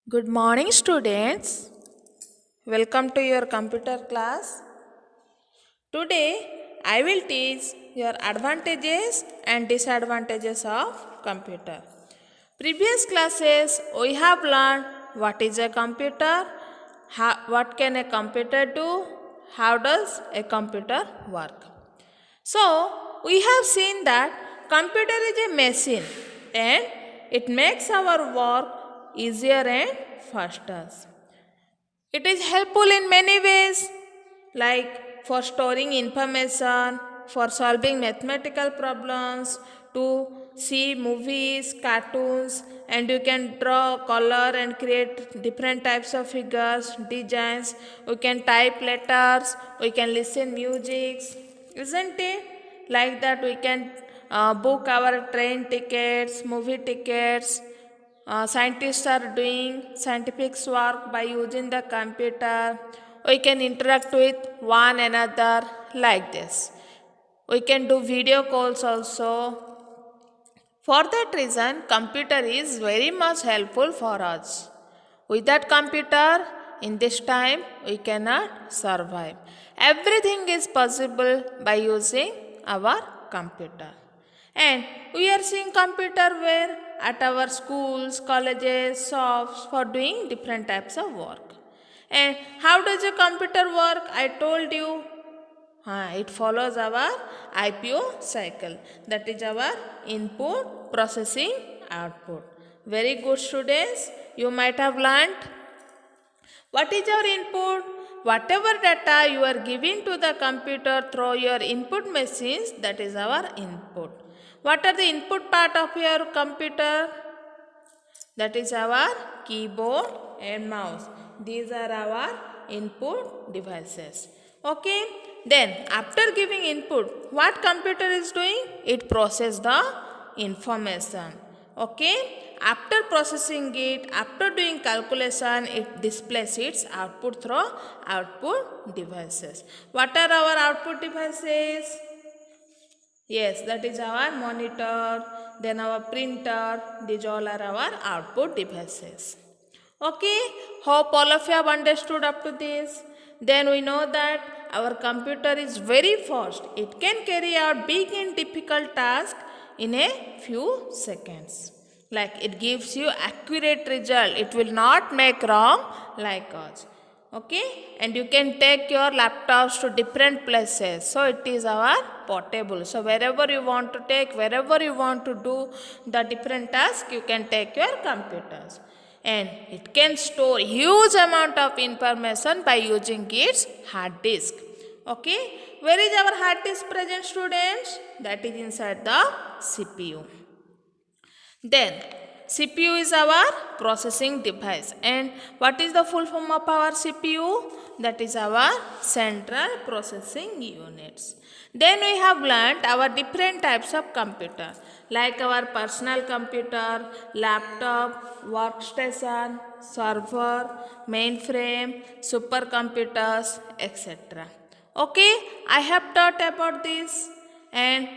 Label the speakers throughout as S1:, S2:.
S1: Good morning, students. Welcome to your computer class. Today, I will teach your advantages and disadvantages of computer. Previous classes, we have learned what is a computer, what can a computer do, how does a computer work. So, we have seen that computer is a machine and it makes our work easier and faster. It is helpful in many ways, like for storing information, for solving mathematical problems, to see movies, cartoons, and you can draw, color, and create different types of figures, designs. We can type letters, we can listen music, isn't it? Like that, we can book our train tickets, movie tickets, scientists are doing scientific work by using the computer. We can interact with one another like this. We can do video calls also. For that reason, computer is very much helpful for us. Without computer, in this time, we cannot survive. Everything is possible by using our computer. And we are seeing computer where at our schools, colleges, shops for doing different types of work. And how does a computer work? I told you it follows our IPO cycle. That is our input, processing, output. Very good students. You might have learned what is our input. Whatever data you are giving to the computer through your input machines, that is our input. What are the input part of your computer? That is our keyboard and mouse. These are our input devices. Okay. Then after giving input, what computer is doing? It processes the information. Okay. After processing it, after doing calculation, it displays its output through output devices. What are our output devices? Yes, that is our monitor, then our printer, these all are our output devices. Okay, hope all of you have understood up to this. Then we know that our computer is very fast. It can carry out big and difficult tasks in a few seconds. Like it gives you accurate result. It will not make wrong like us. Okay, and you can take your laptops to different places, so it is our portable. So wherever you want to take, wherever you want to do the different task, you can take your computers, and it can store huge amount of information by using its hard disk. Okay, where is our hard disk present, students? That is inside the CPU. Then CPU is our processing device, and what is the full form of our CPU? That is our central processing units. Then we have learnt our different types of computer, like our personal computer, laptop, workstation, server, mainframe, supercomputers, etc. Okay, I have taught about this, and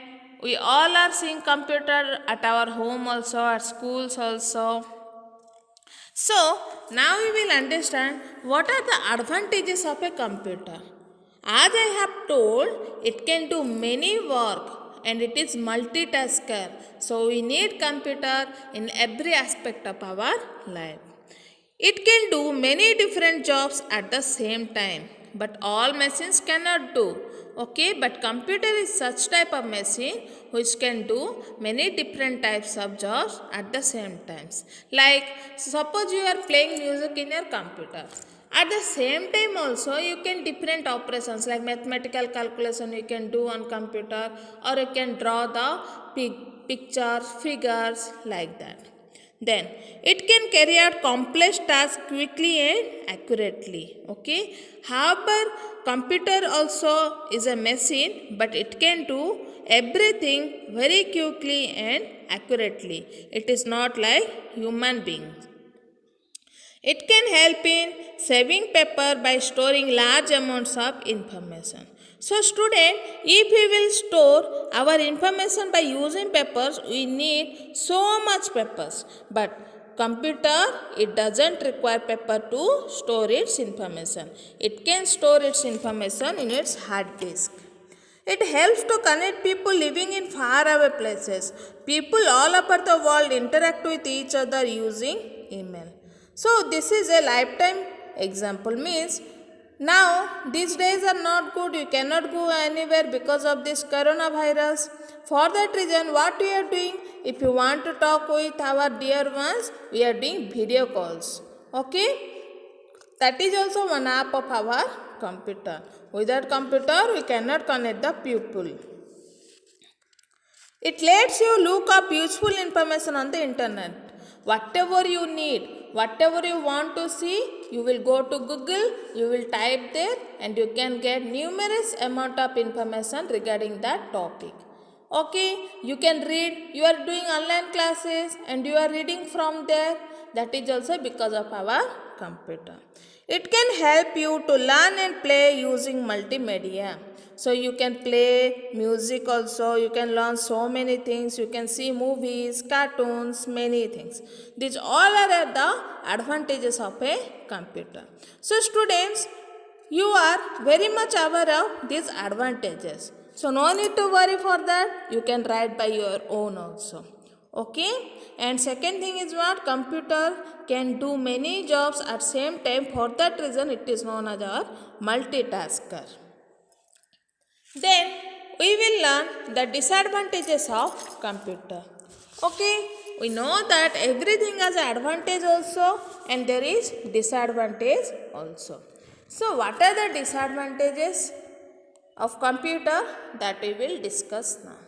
S1: we all are seeing computer at our home also, at schools also. So now we will understand what are the advantages of a computer. As I have told, it can do many work and it is multitasker. So we need computer in every aspect of our life. It can do many different jobs at the same time, but all machines cannot do. Okay, but computer is such type of machine which can do many different types of jobs at the same times. Like suppose you are playing music in your computer. At the same time also you can different operations like mathematical calculation you can do on computer, or you can draw the pictures, figures like that. Then it can carry out complex tasks quickly and accurately. Okay. However, computer also is a machine, but it can do everything very quickly and accurately. It is not like human beings. It can help in saving paper by storing large amounts of information. So student, if we will store our information by using papers, we need so much papers. But computer, it doesn't require paper to store its information. It can store its information in its hard disk. It helps to connect people living in faraway places. People all over the world interact with each other using email. So this is a lifetime example, means now these days are not good. You cannot go anywhere because of this coronavirus. For that reason, what we are doing, if you want to talk with our dear ones, we are doing video calls. Okay, that is also one app of our computer. Without computer, we cannot connect the people. It lets you look up useful information on the internet. Whatever you need, whatever you want to see, you will go to Google, you will type there, and you can get numerous amount of information regarding that topic. Okay, you can read, you are doing online classes and you are reading from there. That is also because of our computer. It can help you to learn and play using multimedia. So you can play music also, you can learn so many things, you can see movies, cartoons, many things. These all are the advantages of a computer. So students, you are very much aware of these advantages. So no need to worry for that, you can write by your own also. Okay, and second thing is what, computer can do many jobs at same time. For that reason it is known as our multitasker. Then we will learn the disadvantages of computer. Okay, we know that everything has an advantage also and there is disadvantage also. So what are the disadvantages of computer, that we will discuss now.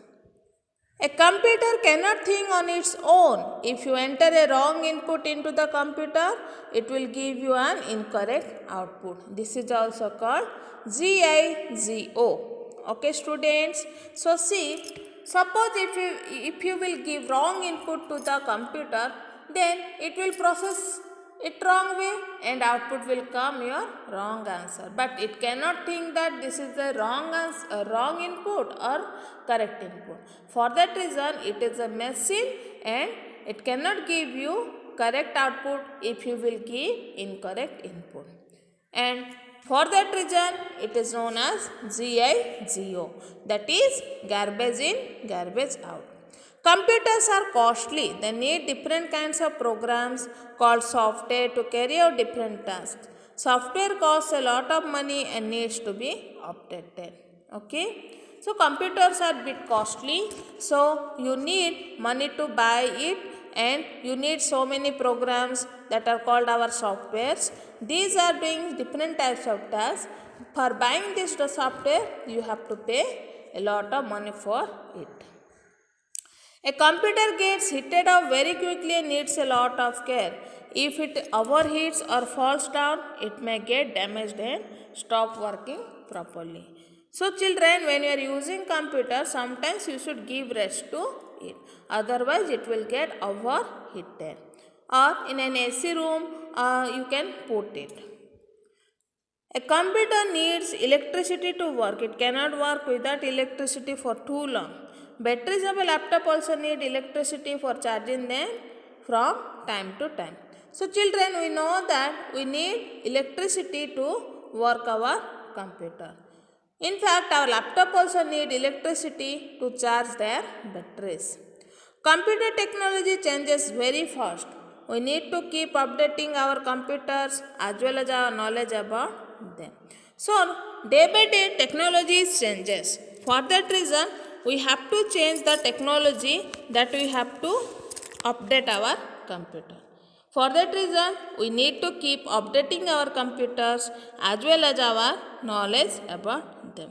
S1: A computer cannot think on its own. If you enter a wrong input into the computer, it will give you an incorrect output. This is also called GIGO. Okay students, so see, suppose if you will give wrong input to the computer, then it will process it wrong way and output will come your wrong answer. But it cannot think that this is the wrong answer, wrong input or correct input. For that reason, it is a machine and it cannot give you correct output if you will give incorrect input. And for that reason, it is known as GIGO, that is garbage in, garbage out. Computers are costly. They need different kinds of programs called software to carry out different tasks. Software costs a lot of money and needs to be updated. Okay. So computers are a bit costly. So you need money to buy it and you need so many programs that are called our softwares. These are doing different types of tasks. For buying this software, you have to pay a lot of money for it. A computer gets heated up very quickly and needs a lot of care. If it overheats or falls down, it may get damaged and stop working properly. So children, when you are using computer, sometimes you should give rest to it. Otherwise, it will get overheated. Or in an AC room, you can put it. A computer needs electricity to work. It cannot work without electricity for too long. Batteries of a laptop also need electricity for charging them from time to time. So children, we know that we need electricity to work our computer. In fact, our laptop also need electricity to charge their batteries. Computer technology changes very fast. We need to keep updating our computers as well as our knowledge about them. So, day by day technology changes. For that reason, we have to change the technology, that we have to update our computer. For that reason, we need to keep updating our computers as well as our knowledge about them.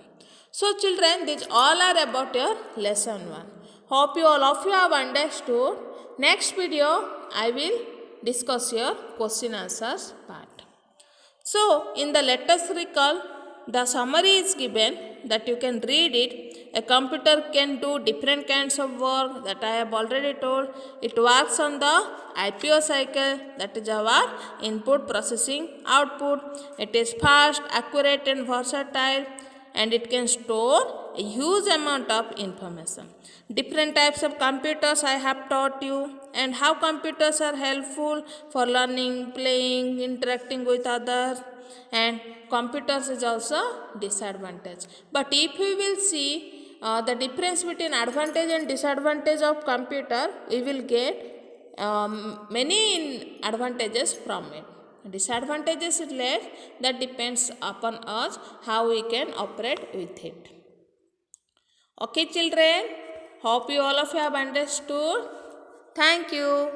S1: So children, these all are about your lesson 1. Hope you all of you have understood. Next video, I will discuss your question answers part. So, in the let us recall, the summary is given that you can read it. A computer can do different kinds of work that I have already told. It works on the IPO cycle, that is our input processing output. It is fast, accurate and versatile, and it can store a huge amount of information. Different types of computers I have taught you, and how computers are helpful for learning, playing, interacting with others, and computers is also disadvantage. But if we will see the difference between advantage and disadvantage of computer, we will get many advantages from it. Disadvantages is less, that depends upon us how we can operate with it. Okay children, hope you all of you have understood. Thank you.